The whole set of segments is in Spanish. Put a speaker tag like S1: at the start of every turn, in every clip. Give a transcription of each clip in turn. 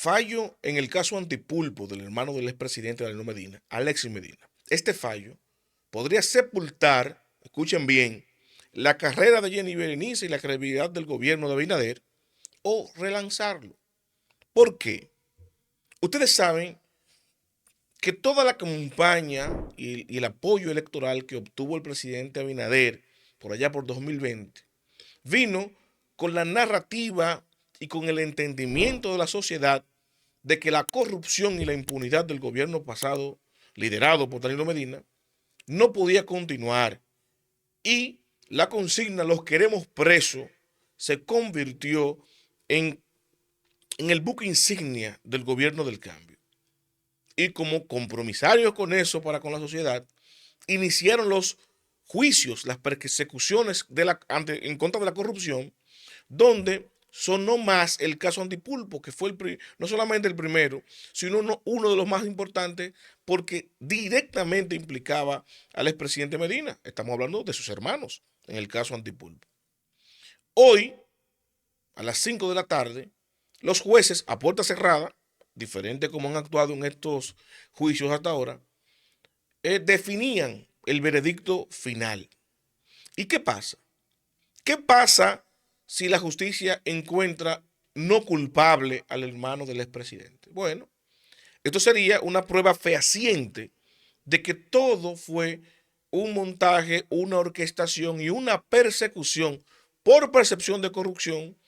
S1: Fallo en el caso Antipulpo del hermano del expresidente Danilo Medina, Alexis Medina. Este fallo podría sepultar, escuchen bien, la carrera de Jenny Berenice y la credibilidad del gobierno de Abinader o relanzarlo. ¿Por qué? Ustedes saben que toda la campaña y el apoyo electoral que obtuvo el presidente Abinader por allá por 2020 vino con la narrativa y con el entendimiento de la sociedad de que la corrupción y la impunidad del gobierno pasado, liderado por Danilo Medina, no podía continuar. Y la consigna "los queremos presos" se convirtió en el buque insignia del gobierno del cambio. Y como compromisarios con eso para con la sociedad, iniciaron los juicios, las persecuciones en contra de la corrupción, donde sonó más el caso Antipulpo, que fue no solamente el primero, sino uno de los más importantes, porque directamente implicaba al expresidente Medina. Estamos hablando de sus hermanos en el caso Antipulpo. Hoy, a las 5 de la tarde, los jueces a puerta cerrada, diferente como han actuado en estos juicios hasta ahora, definían el veredicto final. ¿Y qué pasa? ¿Qué pasa si la justicia encuentra no culpable al hermano del expresidente? Bueno, esto sería una prueba fehaciente de que todo fue un montaje, una orquestación y una persecución por percepción de corrupción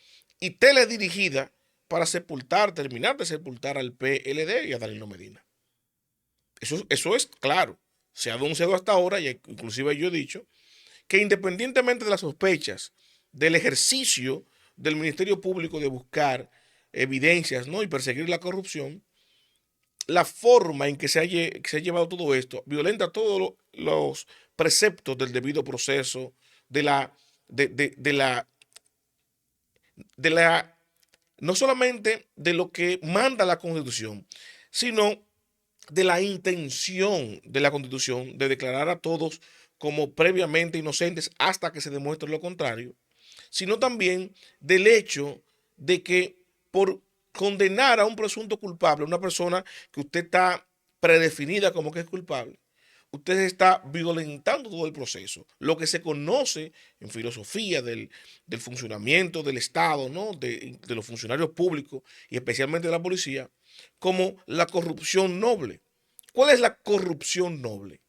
S1: y teledirigida para terminar de sepultar al PLD y a Danilo Medina. Eso es claro. Se ha denunciado hasta ahora, y inclusive yo he dicho, que independientemente de las sospechas del ejercicio del Ministerio Público de buscar evidencias, ¿no?, y perseguir la corrupción, la forma en que se ha llevado todo esto violenta todos los preceptos del debido proceso, de la no solamente de lo que manda la Constitución, sino de la intención de la Constitución de declarar a todos como previamente inocentes hasta que se demuestre lo contrario, sino también del hecho de que por condenar a un presunto culpable, a una persona que usted está predefinida como que es culpable, usted está violentando todo el proceso, lo que se conoce en filosofía del funcionamiento del Estado, ¿no?, de los funcionarios públicos y especialmente de la policía, como la corrupción noble. ¿Cuál es la corrupción noble?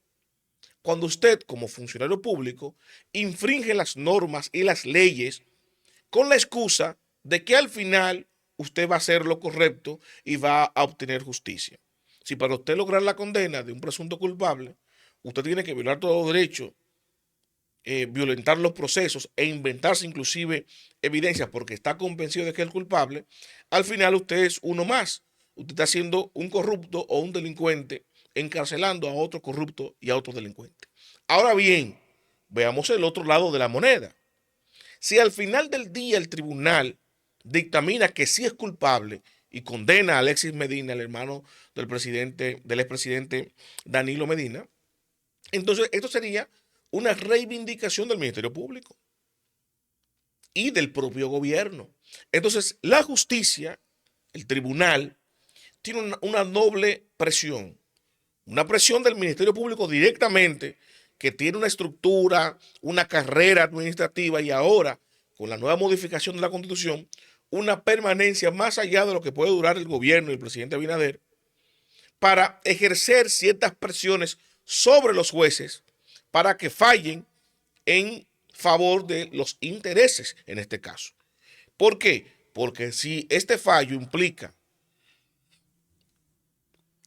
S1: Cuando usted, como funcionario público, infringe las normas y las leyes con la excusa de que al final usted va a hacer lo correcto y va a obtener justicia. Si para usted lograr la condena de un presunto culpable, usted tiene que violar todos los derechos, violentar los procesos e inventarse inclusive evidencias porque está convencido de que es el culpable, al final usted es uno más. Usted está siendo un corrupto o un delincuente, encarcelando a otro corrupto y a otro delincuente. Ahora bien, veamos el otro lado de la moneda. Si al final del día el tribunal dictamina que sí es culpable y condena a Alexis Medina, el hermano del expresidente Danilo Medina, entonces esto sería una reivindicación del Ministerio Público y del propio gobierno. Entonces la justicia, el tribunal, tiene una doble presión. Una presión del Ministerio Público directamente, que tiene una estructura, una carrera administrativa y ahora, con la nueva modificación de la Constitución, una permanencia más allá de lo que puede durar el gobierno y el presidente Abinader, para ejercer ciertas presiones sobre los jueces para que fallen en favor de los intereses en este caso. ¿Por qué? Porque si este fallo implica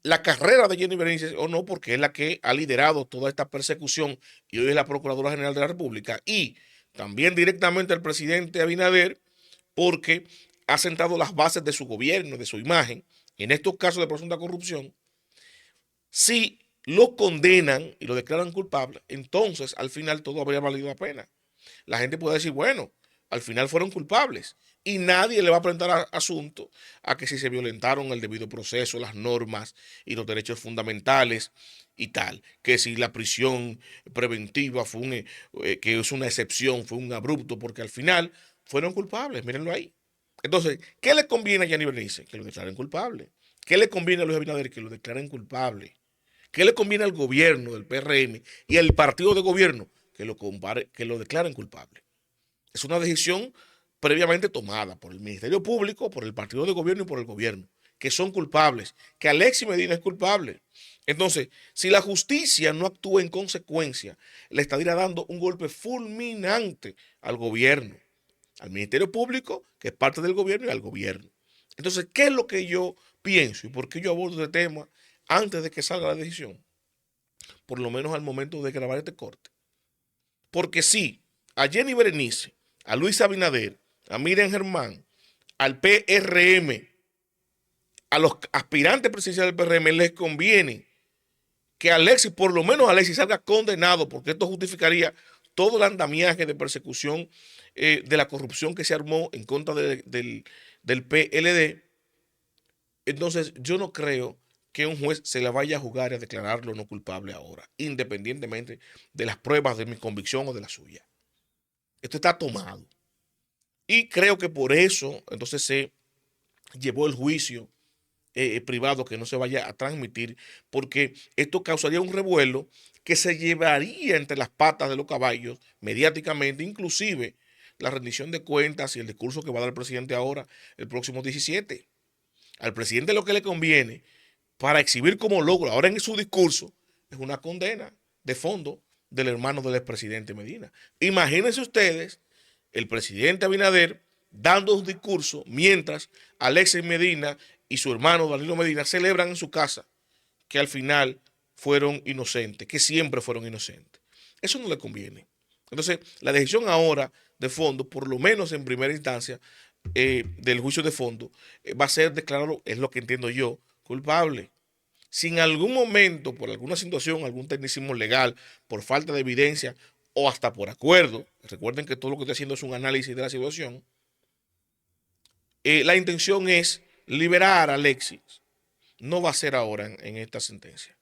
S1: la carrera de Jenny Berenice o no, porque es la que ha liderado toda esta persecución y hoy es la Procuradora General de la República, y también directamente el presidente Abinader, porque ha sentado las bases de su gobierno, de su imagen, en estos casos de presunta corrupción. Si lo condenan y lo declaran culpable, entonces al final todo habría valido la pena. La gente puede decir, bueno, al final fueron culpables y nadie le va a presentar asunto a que si se violentaron el debido proceso, las normas y los derechos fundamentales y tal, que si la prisión preventiva que es una excepción, fue un abrupto, porque al final fueron culpables, mírenlo ahí. Entonces, ¿qué le conviene a Gianni Berenice? Que lo declaren culpable. ¿Qué le conviene a Luis Abinader? Que lo declaren culpable. ¿Qué le conviene al gobierno del PRM y al partido de gobierno? Que lo declaren culpable. Es una decisión previamente tomada por el Ministerio Público, por el partido de gobierno y por el gobierno, que son culpables, que Alexis Medina es culpable. Entonces, si la justicia no actúa en consecuencia, le estaría dando un golpe fulminante al gobierno, al Ministerio Público, que es parte del gobierno, y al gobierno. Entonces, ¿qué es lo que yo pienso y por qué yo abordo este tema antes de que salga la decisión? Por lo menos al momento de grabar este corte. Porque sí, a Jenny Berenice, a Luis Abinader, a Miriam Germán, al PRM, a los aspirantes presidenciales del PRM les conviene que Alexis, por lo menos Alexis, salga condenado, porque esto justificaría todo el andamiaje de persecución de la corrupción que se armó en contra del PLD. Entonces, yo no creo que un juez se la vaya a jugar y a declararlo no culpable ahora, independientemente de las pruebas de mi convicción o de la suya. Esto está tomado. Y creo que por eso entonces se llevó el juicio privado que no se vaya a transmitir, porque esto causaría un revuelo que se llevaría entre las patas de los caballos mediáticamente, inclusive la rendición de cuentas y el discurso que va a dar el presidente ahora, el próximo 17. Al presidente lo que le conviene para exhibir como logro ahora en su discurso es una condena de fondo del hermano del expresidente Medina. Imagínense ustedes el presidente Abinader dando un discurso mientras Alexis Medina y su hermano Danilo Medina celebran en su casa que al final fueron inocentes, que siempre fueron inocentes. Eso no le conviene. Entonces, la decisión ahora de fondo, por lo menos en primera instancia, del juicio de fondo, va a ser declararlo, es lo que entiendo yo, culpable. Si en algún momento, por alguna situación, algún tecnicismo legal, por falta de evidencia o hasta por acuerdo, recuerden que todo lo que estoy haciendo es un análisis de la situación, la intención es liberar a Alexis. No va a ser ahora en esta sentencia.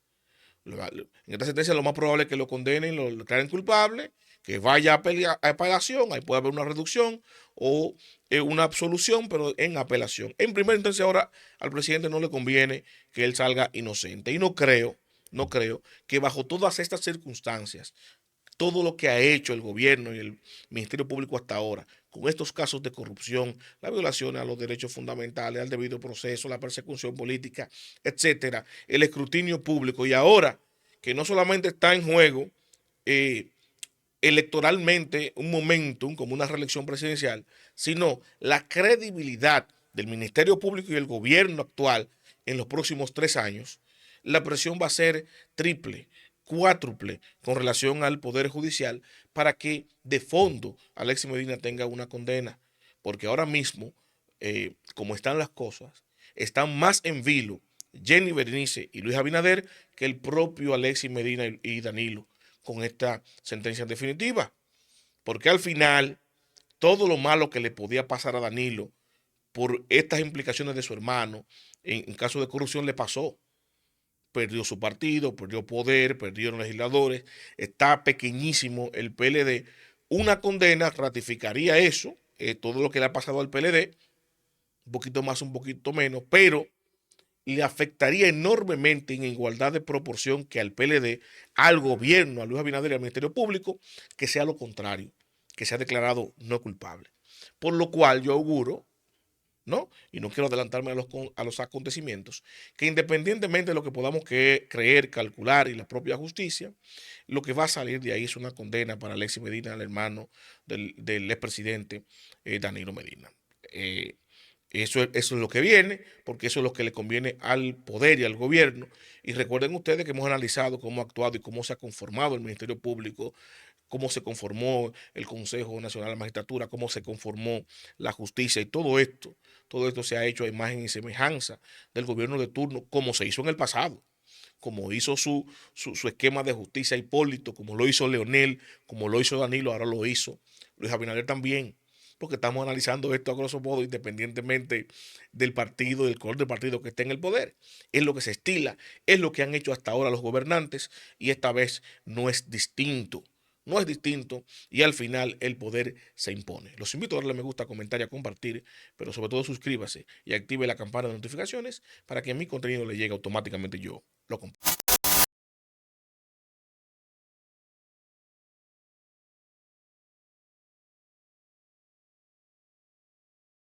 S1: En esta sentencia lo más probable es que lo condenen, lo declaren culpable, que vaya a apelación, ahí puede haber una reducción o una absolución, pero en apelación. En primera instancia ahora al presidente no le conviene que él salga inocente. Y no creo que bajo todas estas circunstancias, todo lo que ha hecho el gobierno y el Ministerio Público hasta ahora, con estos casos de corrupción, las violaciones a los derechos fundamentales, al debido proceso, la persecución política, etcétera, el escrutinio público, y ahora que no solamente está en juego eh, electoralmente un momentum como una reelección presidencial, sino la credibilidad del Ministerio Público y el gobierno actual en los próximos 3 años, la presión va a ser triple, cuádruple con relación al Poder Judicial para que de fondo Alexis Medina tenga una condena. Porque ahora mismo, como están las cosas, están más en vilo Jenny Berenice y Luis Abinader que el propio Alexis Medina y Danilo con esta sentencia definitiva. Porque al final, todo lo malo que le podía pasar a Danilo por estas implicaciones de su hermano en caso de corrupción le pasó. Perdió su partido, perdió poder, perdieron legisladores, está pequeñísimo el PLD. Una condena ratificaría eso, todo lo que le ha pasado al PLD, un poquito más, un poquito menos, pero le afectaría enormemente en igualdad de proporción que al PLD, al gobierno, a Luis Abinader y al Ministerio Público, que sea lo contrario, que sea declarado no culpable. Por lo cual yo auguro, ¿no? Y no quiero adelantarme a los acontecimientos, que independientemente de lo que podamos creer, calcular y la propia justicia, lo que va a salir de ahí es una condena para Alexis Medina, el hermano del expresidente Danilo Medina. Eso es lo que viene, porque eso es lo que le conviene al poder y al gobierno. Y recuerden ustedes que hemos analizado cómo ha actuado y cómo se ha conformado el Ministerio Público, cómo se conformó el Consejo Nacional de la Magistratura, cómo se conformó la justicia y todo esto se ha hecho a imagen y semejanza del gobierno de turno, como se hizo en el pasado, como hizo su esquema de justicia Hipólito, como lo hizo Leonel, como lo hizo Danilo, ahora lo hizo Luis Abinader también, porque estamos analizando esto a grosso modo independientemente del partido, del color del partido que esté en el poder. Es lo que se estila, es lo que han hecho hasta ahora los gobernantes y esta vez no es distinto. no es distinto y al final el poder se impone. Los invito a darle me gusta, comentar y a compartir, pero sobre todo suscríbase y active la campana de notificaciones para que mi contenido le llegue automáticamente y yo lo comparta.